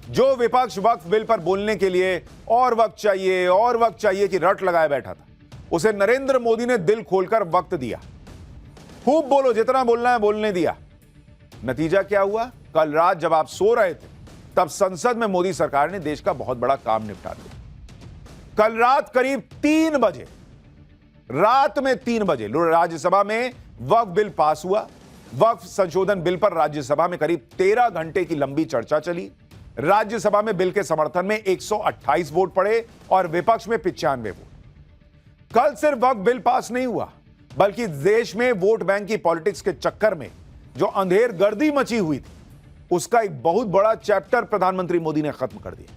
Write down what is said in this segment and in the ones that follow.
जो विपक्ष वक्फ बिल पर बोलने के लिए और वक्त चाहिए कि रट लगाए बैठा था, उसे नरेंद्र मोदी ने दिल खोलकर वक्त दिया। खूब बोलो, जितना बोलना है बोलने दिया। नतीजा क्या हुआ? कल रात जब आप सो रहे थे, तब संसद में मोदी सरकार ने देश का बहुत बड़ा काम निपटा दिया। कल रात करीब 3 बजे, रात में 3 बजे राज्यसभा में वक्फ बिल पास हुआ। वक्फ संशोधन बिल पर राज्यसभा में करीब 13 घंटे की लंबी चर्चा चली। राज्यसभा में बिल के समर्थन में 128 वोट पड़े और विपक्ष में 95 वोट। कल सिर्फ वक्फ बिल पास नहीं हुआ, बल्कि देश में वोट बैंक की पॉलिटिक्स के चक्कर में जो अंधेर गर्दी मची हुई थी, उसका एक बहुत बड़ा चैप्टर प्रधानमंत्री मोदी ने खत्म कर दिया।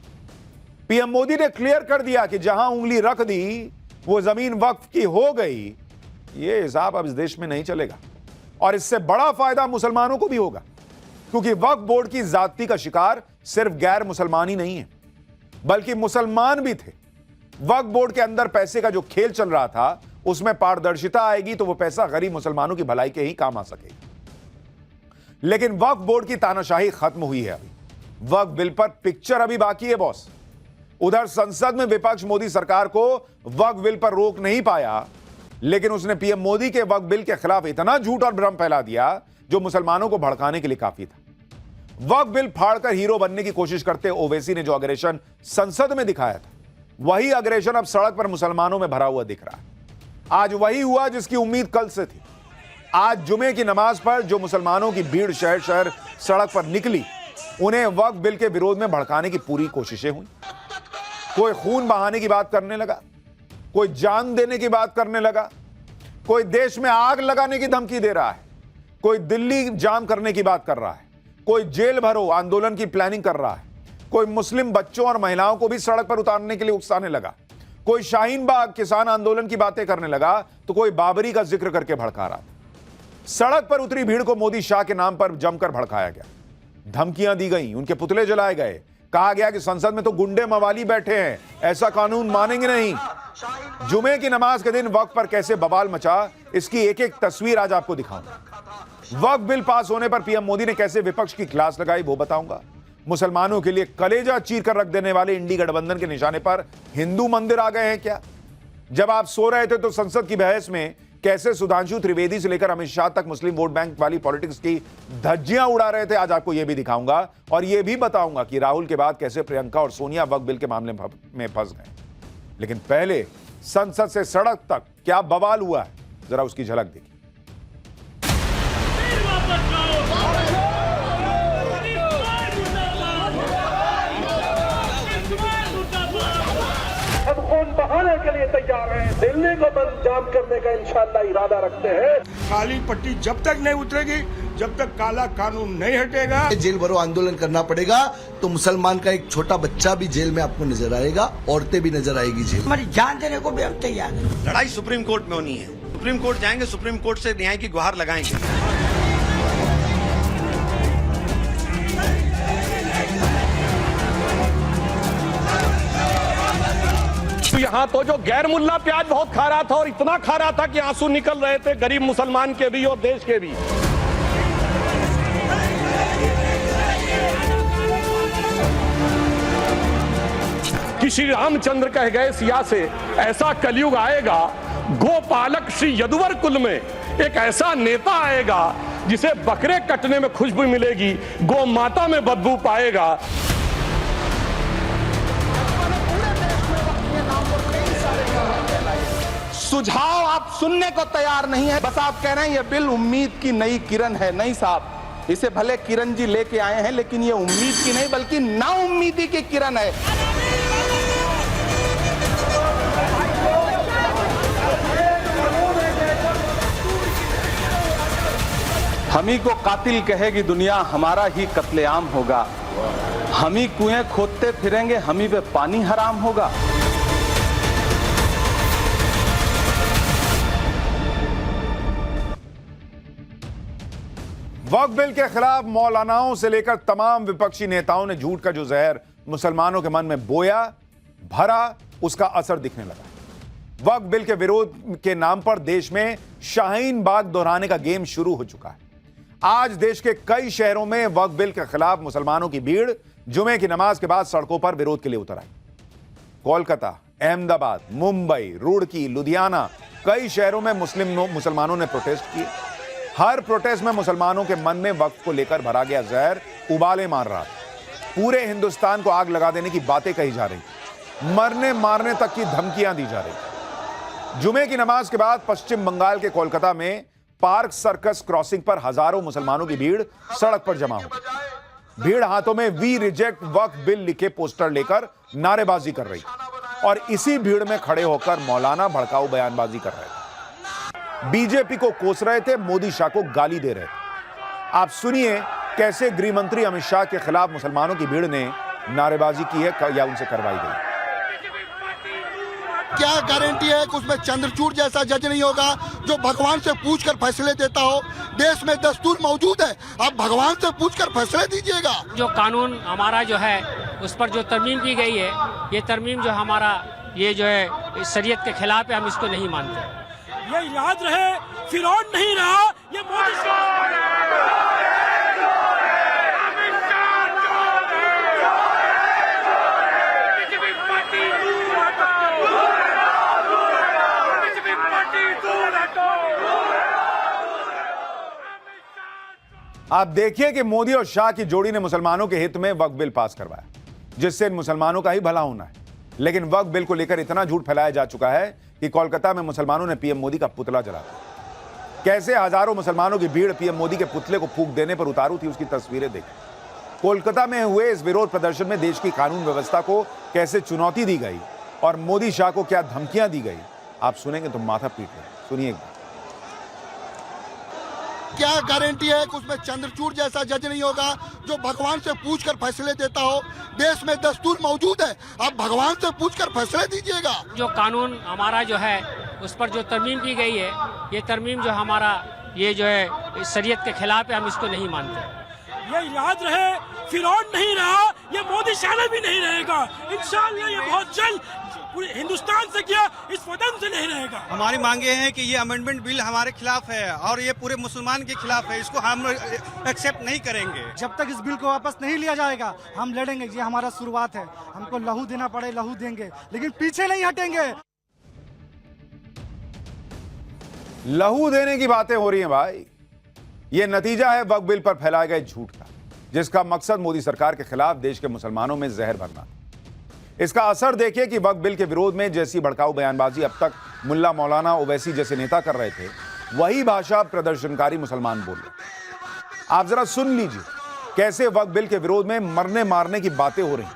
पीएम मोदी ने क्लियर कर दिया कि जहां उंगली रख दी वो जमीन वक्फ की हो गई। ये हिसाब अब इस देश में नहीं चलेगा और इससे बड़ा फायदा मुसलमानों को भी होगा, क्योंकि वक्फ बोर्ड की ज्यादती का शिकार सिर्फ गैर मुसलमान ही नहीं है, बल्कि मुसलमान भी थे। वक्फ बोर्ड के अंदर पैसे का जो खेल चल रहा था, उसमें पारदर्शिता आएगी तो वो पैसा गरीब मुसलमानों की भलाई के ही काम आ सकेगा। लेकिन वक्फ बोर्ड की तानाशाही खत्म हुई है। अभी वक्फ बिल पर पिक्चर अभी बाकी है बॉस। उधर संसद में विपक्ष मोदी सरकार को वक्फ बिल पर रोक नहीं पाया, लेकिन उसने पीएम मोदी के वक्फ बिल के खिलाफ इतना झूठ और भ्रम फैला दिया जो मुसलमानों को भड़काने के लिए काफी था। वक्फ बिल फाड़कर हीरो बनने की कोशिश करते ओवैसी ने जो अग्रेशन संसद में दिखाया था, वही अग्रेशन अब सड़क पर मुसलमानों में भरा हुआ दिख रहा है। आज वही हुआ जिसकी उम्मीद कल से थी। आज जुमे की नमाज पर जो मुसलमानों की भीड़ शहर शहर सड़क पर निकली, उन्हें वक्फ बिल के विरोध में भड़काने की पूरी कोशिशें हुई। कोई खून बहाने की बात करने लगा, कोई जान देने की बात करने लगा, कोई देश में आग लगाने की धमकी दे रहा है, कोई दिल्ली जाम करने की बात कर रहा है, कोई जेल भरो आंदोलन की प्लानिंग कर रहा है, कोई मुस्लिम बच्चों और महिलाओं को भी सड़क पर उतारने के लिए उकसाने लगा, कोई शाहीन बाग किसान आंदोलन की बातें करने लगा, तो कोई बाबरी का जिक्र करके भड़का रहा था। सड़क पर उतरी भीड़ को मोदी शाह के नाम पर जमकर भड़काया गया, धमकियां दी गई, उनके पुतले जलाए गए, कहा गया कि संसद में तो गुंडे मवाली बैठे हैं, ऐसा कानून मानेंगे नहीं। जुमे की नमाज के दिन वक्फ पर कैसे बवाल मचा, इसकी एक एक तस्वीर आज आपको दिखाऊंगा। वक्फ बिल पास होने पर पीएम मोदी ने कैसे विपक्ष की क्लास लगाई, वो बताऊंगा। मुसलमानों के लिए कलेजा चीर कर रख देने वाले इंडी गठबंधन के निशाने पर हिंदू मंदिर आ गए हैं क्या? जब आप सो रहे थे तो संसद की बहस में कैसे सुधांशु त्रिवेदी से लेकर अमित शाह तक मुस्लिम वोट बैंक वाली पॉलिटिक्स की धज्जियां उड़ा रहे थे, आज आपको यह भी दिखाऊंगा और यह भी बताऊंगा कि राहुल के बाद कैसे प्रियंका और सोनिया वक्फ बिल के मामले में फंस गए। लेकिन पहले संसद से सड़क तक क्या बवाल हुआ है, जरा उसकी झलक देखिए। हम खून बहाने के लिए तैयार हैं, दिल्ली को बंद जाम करने का इंशाअल्लाह इरादा रखते हैं। काली पट्टी जब तक नहीं उतरेगी, जब तक काला कानून नहीं हटेगा, जेल भरो आंदोलन करना पड़ेगा। तो मुसलमान का एक छोटा बच्चा भी जेल में आपको नजर आएगा, औरतें भी नजर आएगी जेल। हमारी जान देने को भी हम तैयार हैं। लड़ाई सुप्रीम कोर्ट में होनी है। सुप्रीम कोर्ट जाएंगे, सुप्रीम कोर्ट से न्याय की गुहार लगाएंगे। यहाँ तो जो गैर मुल्ला प्याज बहुत खा रहा था और इतना खा रहा था कि आंसू निकल रहे थे गरीब मुसलमान के भी और देश के भी। कि श्री रामचंद्र कह गए सिया से, ऐसा कलयुग आएगा, गोपालक श्री यदुवर कुल में एक ऐसा नेता आएगा जिसे बकरे कटने में खुशबू मिलेगी, गौ माता में बदबू पाएगा। सुझाव आप सुनने को तैयार नहीं है, बस आप कह रहे हैं ये बिल उम्मीद की नई किरण है। नहीं साहब, इसे भले किरण जी लेके आए हैं, लेकिन ये उम्मीद की नहीं बल्कि नाउम्मीदी की किरण है। हम ही को कातिल कहेगी दुनिया, हमारा ही कत्लेआम होगा। हम ही कुएं खोदते फिरेंगे, हम ही पे पानी हराम होगा। वक्फ बिल के खिलाफ मौलानाओं से लेकर तमाम विपक्षी नेताओं ने झूठ का जो जहर मुसलमानों के मन में बोया, भरा, उसका असर दिखने लगा। वक्फ बिल के विरोध के नाम पर देश में शाहीन बाग दोहराने का गेम शुरू हो चुका है। आज देश के कई शहरों में वक्फ बिल के खिलाफ मुसलमानों की भीड़ जुमे की नमाज के बाद सड़कों पर विरोध के लिए उतर आई। कोलकाता, अहमदाबाद, मुंबई, रुड़की, लुधियाना, कई शहरों में मुसलमानों ने प्रोटेस्ट किए। हर प्रोटेस्ट में मुसलमानों के मन में वक्फ को लेकर भरा गया जहर उबाले मार रहा था। पूरे हिंदुस्तान को आग लगा देने की बातें कही जा रही, मरने मारने तक की धमकियां दी जा रही। जुमे की नमाज के बाद पश्चिम बंगाल के कोलकाता में पार्क सर्कस क्रॉसिंग पर हजारों मुसलमानों की भीड़ सड़क पर जमा हो। भीड़ हाथों में वी रिजेक्ट वक्फ बिल लिखे पोस्टर लेकर नारेबाजी कर रही और इसी भीड़ में खड़े होकर मौलाना भड़काऊ बयानबाजी कर रहे थे। बीजेपी को कोस रहे थे, मोदी शाह को गाली दे रहे थे। आप सुनिए कैसे गृह मंत्री अमित शाह के खिलाफ मुसलमानों की भीड़ ने नारेबाजी की है या उनसे करवाई गई। क्या गारंटी है कि उसमें चंद्रचूड़ जैसा जज नहीं होगा जो भगवान से पूछकर फैसले देता हो? देश में दस्तूर मौजूद है, आप भगवान से पूछकर फैसले दीजिएगा। जो कानून हमारा जो है उस पर जो तरमीम की गई है, ये तरमीम जो हमारा ये जो है शरीयत के खिलाफ है, हम इसको नहीं मानते। ये याद रहे, फिरौन नहीं रहा, ये मोदी। आप देखिए कि मोदी और शाह की जोड़ी ने मुसलमानों के हित में वक्फ बिल पास करवाया, जिससे इन मुसलमानों का ही भला होना है। लेकिन वक्फ बिल को लेकर इतना झूठ फैलाया जा चुका है कि कोलकाता में मुसलमानों ने पीएम मोदी का पुतला जलाया। कैसे हजारों मुसलमानों की भीड़ पीएम मोदी के पुतले को फूंक देने पर उतारू थी, उसकी तस्वीरें देखें। कोलकाता में हुए इस विरोध प्रदर्शन में देश की कानून व्यवस्था को कैसे चुनौती दी गई और मोदी शाह को क्या धमकियां दी गई, आप सुनेंगे तो माथा पीट लें। सुनिए। क्या गारंटी है कि उसमें चंद्रचूड़ जैसा जज नहीं होगा जो भगवान से पूछकर फैसले देता हो? देश में दस्तूर मौजूद है, आप भगवान से पूछकर फैसले दीजिएगा। जो कानून हमारा जो है उस पर जो तरमीम की गई है, ये तरमीम जो हमारा ये जो है शरीयत के खिलाफ है, हम इसको नहीं मानते। ये याद रहे, फिरौन नहीं रहा, ये मोदी शाह भी नहीं रहेगा। इंशाअल्लाह ये बहुत जल्द पूरे हिंदुस्तान से किया, इस वतन से नहीं रहेगा। हमारी मांगे हैं कि ये अमेंडमेंट बिल हमारे खिलाफ है और ये पूरे मुसलमान के खिलाफ है, इसको हम एक्सेप्ट नहीं करेंगे। जब तक इस बिल को वापस नहीं लिया जाएगा हम लड़ेंगे। ये हमारा शुरुआत है, हमको लहू देना पड़े लहू देंगे, लेकिन पीछे नहीं हटेंगे। लहू देने की बातें हो रही हैं भाई, ये नतीजा है वक्फ बिल पर फैलाए गए झूठ का, जिसका मकसद मोदी सरकार के खिलाफ देश के मुसलमानों में जहर भरना। इसका असर देखिए कि वक्फ बिल के विरोध में जैसी भड़काऊ बयानबाजी अब तक मुल्ला मौलाना ओवैसी जैसे नेता कर रहे थे, वही भाषा प्रदर्शनकारी मुसलमान बोल रहे। आप जरा सुन लीजिए कैसे वक्फ बिल के विरोध में मरने मारने की बातें हो रही,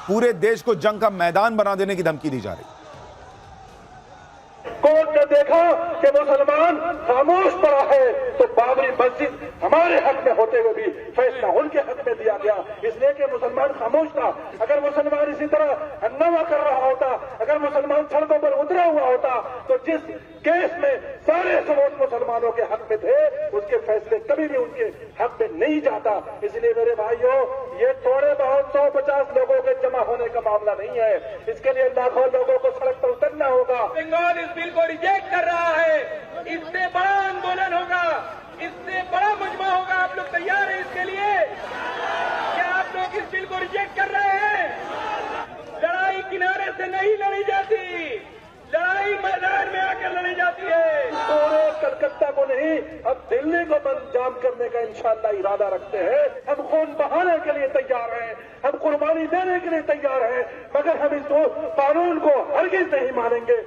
पूरे देश को जंग का मैदान बना देने की धमकी दी जा रही। कोर्ट ने देखा कि मुसलमान खामोश पड़ा है, तो बाबरी मस्जिद हमारे हक में होते हुए भी फैसला उनके हक में दिया गया, इसलिए कि मुसलमान खामोश था। अगर मुसलमान इसी तरह हंगामा कर रहा होता, अगर मुसलमान सड़कों पर उतरा हुआ होता, तो जिस केस में सारे सबूत मुसलमानों के हक में थे, उसके फैसले कभी भी उनके हक में नहीं जाता। इसलिए मेरे भाइयों, ये थोड़े बहुत 150 लोगों के जमा होने का मामला नहीं है, इसके लिए लाखों लोगों को सड़क पर उतरना होगा। बंगाल इस बिल को रिजेक्ट कर रहा है, इससे बड़ा आंदोलन होगा, इससे बड़ा मुजमा होगा। आप लोग तैयार हैं इसके लिए? क्या आप लोग इस बिल को रिजेक्ट कर रहे हैं? लड़ाई किनारे से नहीं लड़ी जाती, लड़ाई मैदान में आकर लड़ी जाती है। पूरे कलकत्ता को नहीं, अब दिल्ली को बंद जाम करने का इंशाअल्लाह इरादा रखते हैं। हम खून बहाने के लिए तैयार हैं, हम कुर्बानी देने के लिए तैयार हैं, मगर हम इस कानून को हरगिज नहीं मानेंगे।